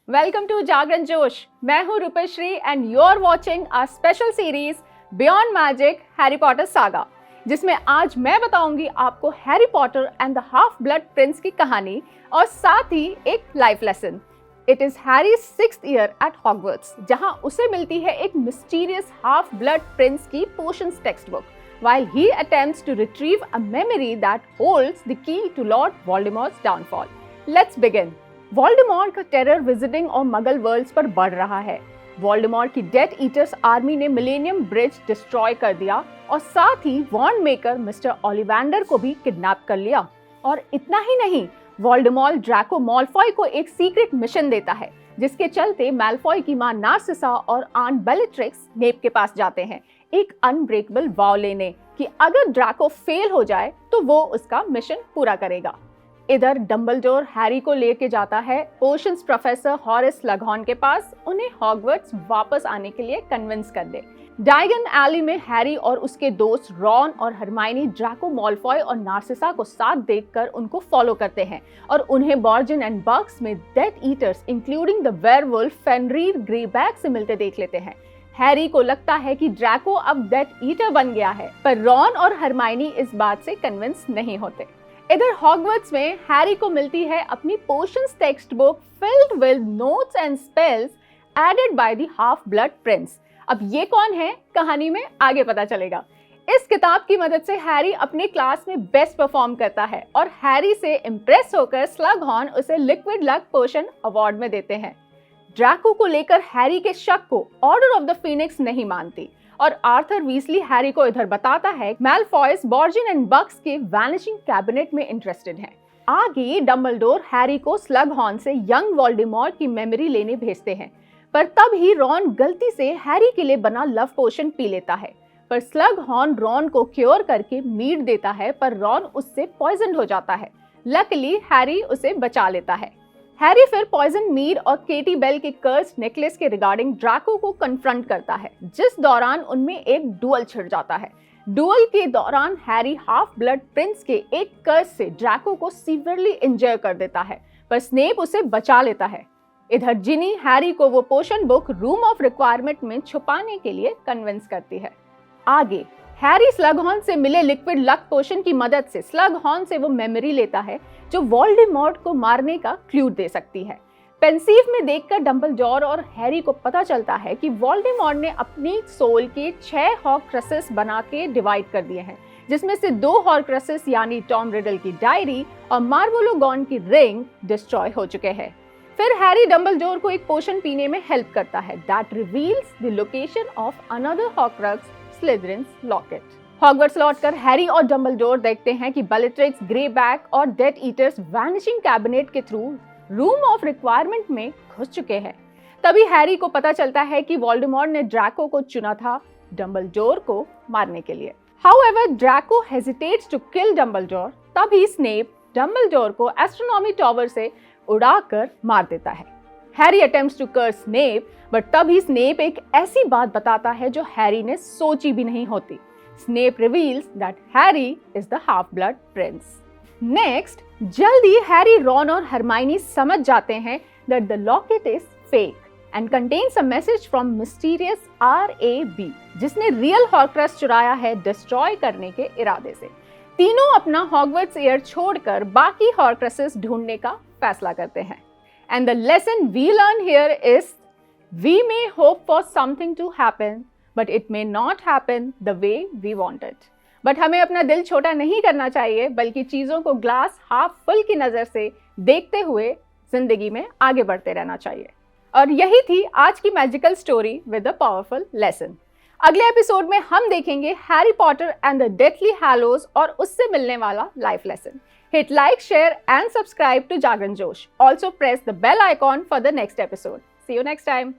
Welcome to जागरण जोश। मैं हूँ Roopshree and you are watching our special series beyond magic Harry Potter saga, जिसमें आज मैं बताऊंगी आपको Harry Potter and the half blood prince की कहानी और साथ ही एक life lesson. It is Harry 6th year at Hogwarts, जहां उसे मिलती है एक मिस्टीरियस हाफ ब्लड प्रिंस की potions textbook while he attempts to retrieve a memory that holds the key to Lord Voldemort's downfall. Let's begin. Voldemort का terror visiting और मगल world's पर बढ़ रहा है। वोल्डेमॉर्ट की डेथ ईटर्स आर्मी ने millennium bridge destroy कर दिया और साथ ही वॉन्ड मेकर मिस्टर ओलिवेंडर को भी किडनैप कर लिया। और इतना ही नहीं, वोल्डेमॉर्ट ड्रैको मॉलफॉय को एक सीक्रेट मिशन देता है, जिसके चलते मैलफॉय की मां नार्सिसा और आंट बेलेट्रिक्स स्नेप के पास जाते हैं एक अनब्रेकेबल वॉव लेने कि अगर ड्रैको फेल हो जाए तो वो उसका मिशन पूरा करेगा। इधर डंबलडोर हैरी को लेके जाता है पोशंस प्रोफेसर हॉरेस स्लगहॉर्न के पास, उन्हें हॉगवर्ट्स वापस आने के लिए कन्विंस कर दे। डायगन एली में हैरी और उसके दोस्त रॉन और हरमाइनी ड्रैको मॉलफॉय और नार्सिसा को साथ देखकर उनको फॉलो करते हैं और उन्हें बॉर्जिन एंड बग्स में Death Eaters including the werewolf Fenrir Greyback से मिलते देख लेते हैं। हैरी को लगता है कि ड्रैको अब डेथ ईटर बन गया है, पर रॉन और हरमाइनी इस बात से कन्विंस नहीं होते। इधर हॉगवर्ट्स में हैरी को मिलती है अपनी potions textbook filled with notes and spells added by the half blood prince. अब ये कौन है, कहानी में आगे पता चलेगा। इस किताब की मदद से हैरी अपने क्लास में बेस्ट परफॉर्म करता है और हैरी से इम्प्रेस होकर स्लगहॉर्न उसे लिक्विड लक पोशन अवार्ड में देते हैं। ड्रैको को लेकर हैरी के शक को ऑर्डर ऑफ द फीनिक्स नहीं मानती और आर्थर वीसली हैरी को इधर बताता है मैलफॉयस बॉर्जिन एंड बग्स के वैनिशिंग कैबिनेट में इंटरेस्टेड हैं। आगे डंबलडोर हैरी को स्लगहॉर्न से यंग वोल्डेमॉर्ट की मेमोरी लेने भेजते हैं, पर तब ही रॉन गलती से हैरी के लिए बना लव पोशन पी लेता है। पर स्लगहॉर्न रॉन को क्योर करके मीट देता है, पर रॉन उससे पॉइजन हो जाता है। लकीली हैरी उसे बचा लेता है। हैरी फिर पॉइजन मीड और केटी बेल के कर्स नेकलेस के रिगार्डिंग ड्रैको को कन्फ्रंट करता है, जिस दौरान उनमें एक डुअल छिड़ जाता है। डुअल के दौरान हैरी हाफ ब्लड प्रिंस के एक कर्स से ड्रैको को सीवियरली इंजर कर देता है, पर स्नेप उसे बचा लेता है। इधर जिनी हैरी को वो पोशन बुक रूम ऑफ रिक्वायरमेंट में छुपाने के लिए कन्विंस करती है। आगे हैरी स्लगहॉर्न से मिले लिक्विड लक पोशन की मदद से स्लगहॉर्न से वो मेमोरी लेता है जो वोल्डेमॉर्ट को मारने का क्लू दे सकती है। पेंसिव में देखकर डंबलडोर और हैरी को पता चलता है कि वोल्डेमॉर्ट ने अपनी सोल के 6 हॉर्क्रेसेस बना के डिवाइड कर दिए हैं, जिसमें से 2 हॉर्क्रेसेस यानी टॉम रिडल की डायरी और मार्वोलोगॉन की रिंग डिस्ट्रॉय हो चुके हैं। फिर हैरी डंबलडोर को एक पोशन पीने में हेल्प करता है that reveals the location of another horcrux, Slytherin's locket. Hogwarts लौटकर हैरी और डंबलडोर देखते हैं कि बेलेट्रिक्स, ग्रेबैक और डेथ ईटर्स वैनिशिंग कैबिनेट के थ्रू रूम ऑफ रिक्वायरमेंट में घुस चुके हैं। तभी हैरी को पता चलता है कि वोल्डेमॉर्ट ने ड्रैको को चुना था डंबलडोर को मारने के लिए। However Draco hesitates to kill Dumbledore, तभी स्नेप डंबलडोर को एस्ट्रोनॉमी टावर से उड़ाकर मार देता है। Harry attempts to curse Snape, but तभी स्नेप एक ऐसी बात बताता है जो हैरी ने सोची भी नहीं होती। Snape reveals that Harry is the half blood prince. Next, जल्दी हैरी, रॉन और हरमाइनी समझ जाते हैं that the locket is fake and contains a message from mysterious RAB, जिसने रियल हॉर्क्रक्स चुराया है डिस्ट्रॉय करने के इरादे से। तीनों अपना हॉगवर्ट्स ईयर छोड़कर बाकी हॉर्क्रेसेस ढूंढने का फैसला करते हैं। And the lesson we learn here is we may hope for something to happen, but it may not happen the way we want it. But हमें अपना दिल छोटा नहीं करना चाहिए, बल्कि चीज़ों को ग्लास हाफ फुल की नज़र से देखते हुए जिंदगी में आगे बढ़ते रहना चाहिए। और यही थी आज की magical story with a powerful lesson. अगले एपिसोड में हम देखेंगे Harry Potter and the Deathly Hallows और उससे मिलने वाला life lesson. Hit like, share and subscribe to Jagran Josh. Also press the bell icon for the next episode. See you next time.